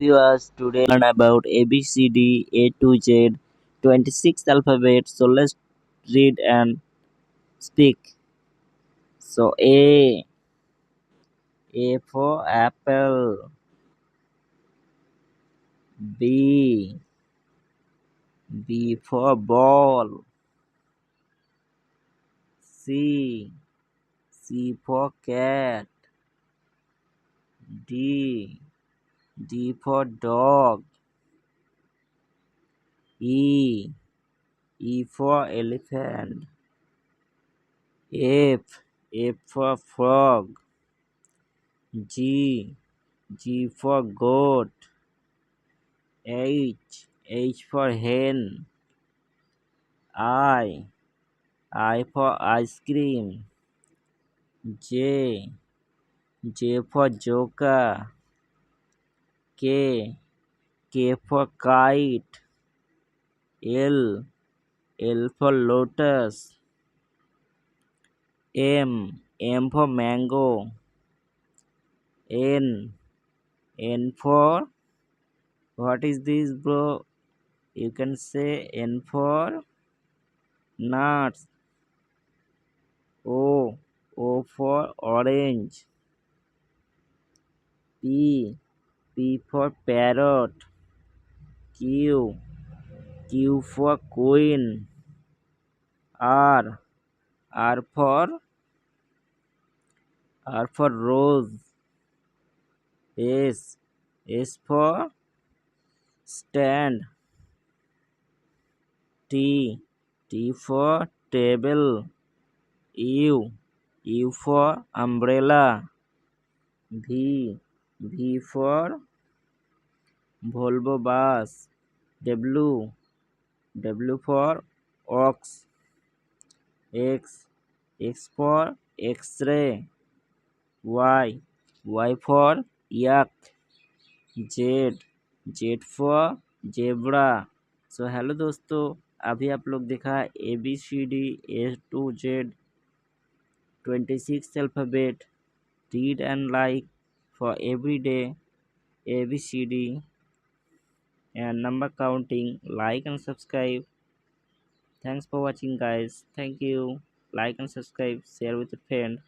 Viewers, today learn about ABCD A to Z 26 alphabet. So let's read and speak. So A for apple. B for ball. C for cat. D for dog. E E for elephant. F for frog. G G for goat. H for hen. I for ice cream. J J for joker. K for kite. L for lotus. M for mango. N for what is this, bro? You can say N for nuts. O for orange. P for parrot. Q Q for queen. R for rose. S for stand. T for table. U for umbrella. V for Volvo bus. W for ox. X for X-ray. Y for yak. Z for zebra. So hello दोस्तों, अभी आप लोग देखा ABCD A to Z 26 alphabet. Read and like for every day ABCD and number counting. Like and subscribe. Thanks for watching, guys. Thank you. Like and subscribe. Share with a friend.